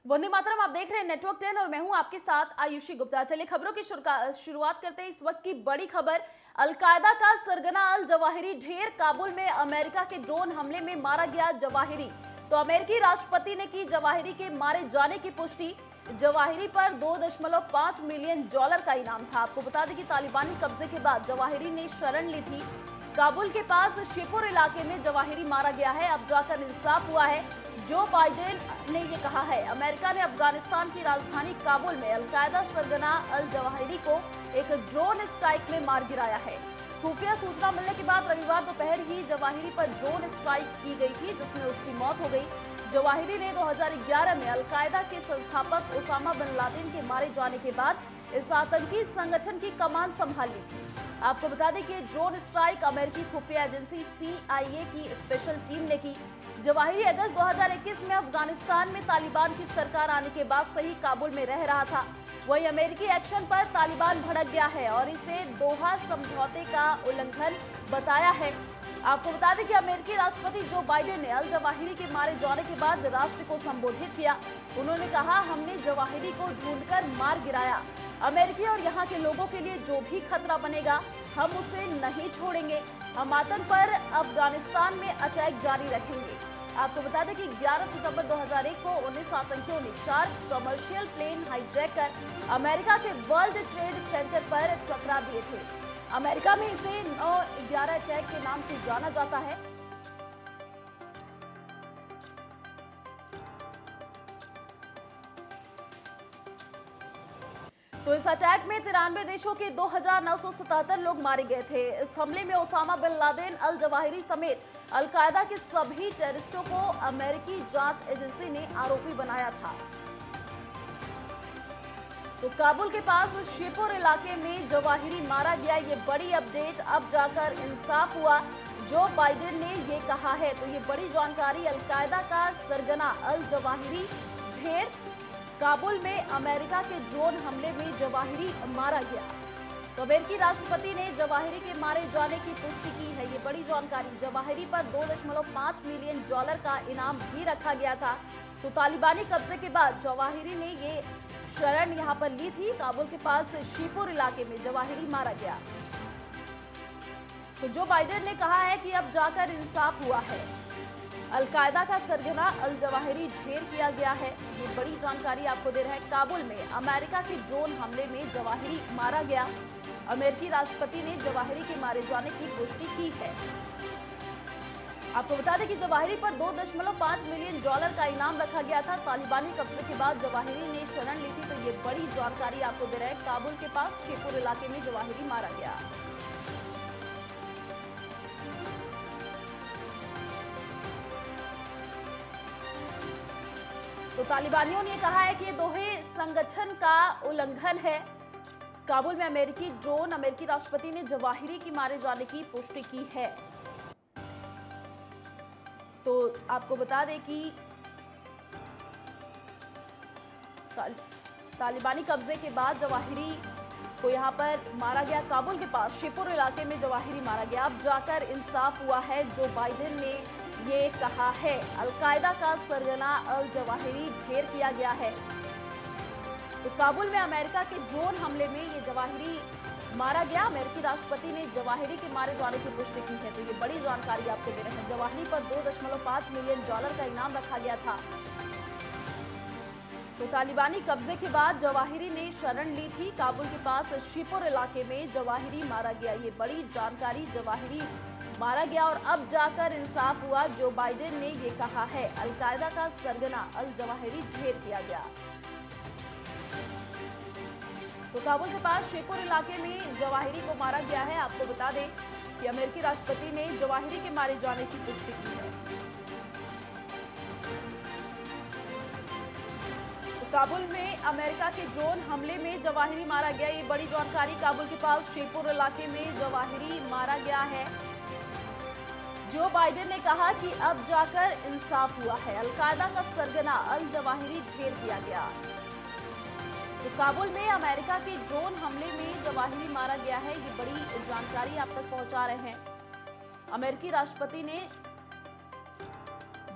वंदे मातरम। आप देख रहे हैं नेटवर्क 10 और मैं हूं आपके साथ आयुषी गुप्ता। चलिए खबरों की शुरुआत करते हैं। इस वक्त की बड़ी खबर, अलकायदा का सरगना अल जवाहिरी ढेर। काबुल में अमेरिका के ड्रोन हमले में मारा गया जवाहिरी। तो अमेरिकी राष्ट्रपति ने की जवाहिरी के मारे जाने की पुष्टि। जवाहिरी पर $2.5 मिलियन का इनाम था। आपको बता दें कि तालिबानी कब्जे के बाद जवाहिरी ने शरण ली थी। काबुल के पास शिपुर इलाके में जवाहिरी मारा गया है। अब जाकर इंसाफ हुआ है। जो बाइडेन ने ये कहा है। अमेरिका ने अफगानिस्तान की राजधानी काबुल में अलकायदा सरगना अल जवाहिरी को एक ड्रोन स्ट्राइक में मार गिराया है। खुफिया सूचना मिलने के बाद रविवार दोपहर ही जवाहिरी पर ड्रोन स्ट्राइक की गई थी, जिसमें उसकी मौत हो गई। जवाहिरी ने 2011 में अलकायदा के संस्थापक ओसामा बिन लादेन के मारे जाने के बाद इस आतंकी संगठन की कमान संभाली थी। आपको बता दें कि ड्रोन स्ट्राइक अमेरिकी खुफिया एजेंसी CIA की स्पेशल टीम ने की। जवाहिरी अगस्त 2021 में अफगानिस्तान में तालिबान की सरकार आने के बाद से ही काबुल में रह रहा था। वहीं अमेरिकी एक्शन पर तालिबान भड़क गया है और इसे दोहा समझौते का उल्लंघन बताया है। आपको बता दें कि अमेरिकी राष्ट्रपति जो बाइडेन ने अल जवाहिरी के मारे जाने के बाद राष्ट्र को संबोधित किया। उन्होंने कहा, हमने जवाहिरी को ढूंढकर मार गिराया। अमेरिकी और यहाँ के लोगों के लिए जो भी खतरा बनेगा, हम उसे नहीं छोड़ेंगे। हम आतंक पर अफगानिस्तान में अटैक जारी रखेंगे। आपको बता दें कि 11 सितंबर 2001 को 19 आतंकियों ने 4 कमर्शियल प्लेन हाईजैक कर अमेरिका के वर्ल्ड ट्रेड सेंटर पर टकरा दिए थे। अमेरिका में इसे 9/11 अटैक के नाम से जाना जाता है। तो इस अटैक में 93 देशों के 2,977 लोग मारे गए थे। इस हमले में Osama bin Laden, al Zawahiri समेत अलकायदा के सभी टेररिस्टों को अमेरिकी जांच एजेंसी ने आरोपी बनाया था। तो काबुल के पास शिपुर इलाके में जवाहिरी मारा गया। ये बड़ी अपडेट, अब जाकर इंसाफ हुआ। जो बाइडेन ने ये कहा है। तो ये बड़ी जानकारी, अलकायदा का सरगना अल जवाहिरी ढेर। काबुल में अमेरिका के ड्रोन हमले में जवाहिरी मारा गया। तो अमेरिकी राष्ट्रपति ने जवाहिरी के मारे जाने की पुष्टि की है। ये बड़ी जानकारी। जवाहिरी पर $2.5 मिलियन का इनाम भी रखा गया था। तो तालिबानी कब्जे के बाद जवाहिरी ने ये शरण यहाँ पर ली थी। काबुल के पास शिपुर इलाके में जवाहिरी मारा गया। तो जो बाइडेन ने कहा है कि अब जाकर इंसाफ हुआ है। अलकायदा का सरगना अल जवाहिरी ढेर किया गया है। ये बड़ी जानकारी आपको दे रहे हैं। काबुल में अमेरिका के ड्रोन हमले में जवाहिरी मारा गया। अमेरिकी राष्ट्रपति ने जवाहिरी के मारे जाने की पुष्टि की है। आपको बता दें कि जवाहिरी पर $2.5 मिलियन का इनाम रखा गया था। तालिबानी कब्जे के बाद जवाहिरी ने शरण ली थी। तो ये बड़ी जानकारी आपको दे रहे हैं। काबुल के पास शिपुर इलाके में जवाहिरी मारा गया। तो तालिबानियों ने कहा है कि ये दोहे संगठन का उल्लंघन है। काबुल में अमेरिकी ड्रोन, अमेरिकी राष्ट्रपति ने जवाहिरी की मारे जाने की पुष्टि की है। तो आपको बता दें कि तालिबानी कब्जे के बाद जवाहिरी को यहां पर मारा गया। काबुल के पास शिपुर इलाके में जवाहिरी मारा गया। अब जाकर इंसाफ हुआ है। जो बाइडेन ने ये कहा है, अलकायदा का सरगना अल जवाहिरी ढेर किया गया है। तो काबुल में अमेरिका के ड्रोन हमले में ये जवाहिरी मारा गया। अमेरिकी राष्ट्रपति ने जवाहिरी के मारे जाने की पुष्टि की है। तो ये बड़ी जानकारी आपको दे रहे हैं। जवाहिरी पर $2.5 मिलियन का इनाम रखा गया था। तो तालिबानी कब्जे के बाद जवाहिरी ने शरण ली थी। काबुल के पास शिपुर इलाके में जवाहिरी मारा गया। ये बड़ी जानकारी, जवाहिरी मारा गया और अब जाकर इंसाफ हुआ। जो बाइडेन ने ये कहा है, अलकायदा का सरगना अल जवाहिरी ढेर किया गया। तो काबुल के पास शिपुर इलाके में जवाहिरी को मारा गया है। आपको बता दें कि अमेरिकी राष्ट्रपति ने जवाहिरी के मारे जाने की पुष्टि की है। तो काबुल में अमेरिका के ड्रोन हमले में जवाहिरी मारा गया। ये बड़ी जानकारी। काबुल के पास शिपुर इलाके में जवाहिरी मारा गया है। जो बाइडेन ने कहा कि अब जाकर इंसाफ हुआ है। अलकायदा का सरगना अल जवाहिरी ढेर किया गया। तो काबुल में अमेरिका के ड्रोन हमले में जवाहिरी मारा गया है। ये बड़ी जानकारी आप तक पहुंचा रहे हैं। अमेरिकी राष्ट्रपति ने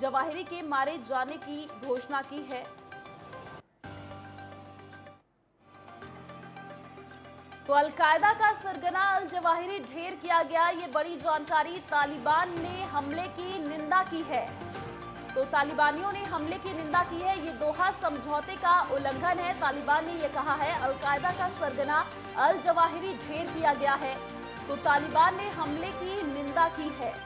जवाहिरी के मारे जाने की घोषणा की है। तो अलकायदा का सरगना अल जवाहिरी ढेर किया गया, ये बड़ी जानकारी। तालिबान ने हमले की निंदा की है। तो तालिबानियों ने हमले की निंदा की है। ये दोहा समझौते का उल्लंघन है। तालिबान ने यह कहा है अलकायदा का सरगना अल जवाहिरी ढेर किया गया है। तो तालिबान ने हमले की निंदा की है।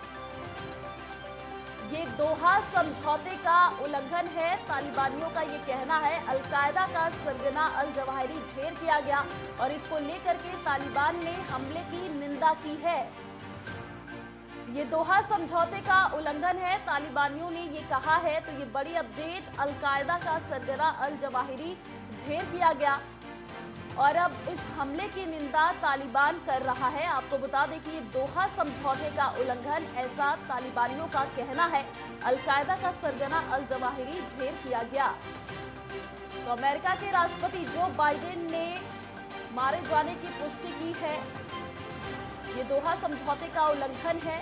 ये दोहा समझौते का उल्लंघन है। तालिबानियों का ये कहना है अलकायदा का सरगना अल जवाहिरी ढेर किया गया और इसको लेकर के तालिबान ने हमले की निंदा की है। ये दोहा समझौते का उल्लंघन है, तालिबानियों ने ये कहा है। तो ये बड़ी अपडेट, अलकायदा का सरगना अल जवाहिरी ढेर किया गया और अब इस हमले की निंदा तालिबान कर रहा है। आपको बता दें कि ये दोहा समझौते का उल्लंघन, ऐसा तालिबानियों का कहना है। अलकायदा का सरगना अल जवाहिरी ढेर किया गया। तो अमेरिका के राष्ट्रपति जो बाइडेन ने मारे जाने की पुष्टि की है। ये दोहा समझौते का उल्लंघन है,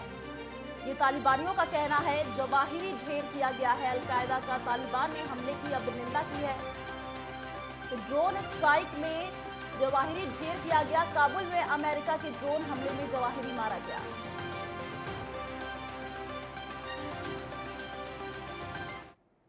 ये तालिबानियों का कहना है। जवाहिरी ढेर किया गया है अलकायदा का। तालिबान ने हमले की अब निंदा की है। तो ड्रोन स्ट्राइक में जवाहिरी ढेर किया गया। काबुल में अमेरिका के ड्रोन हमले में जवाहिरी मारा गया।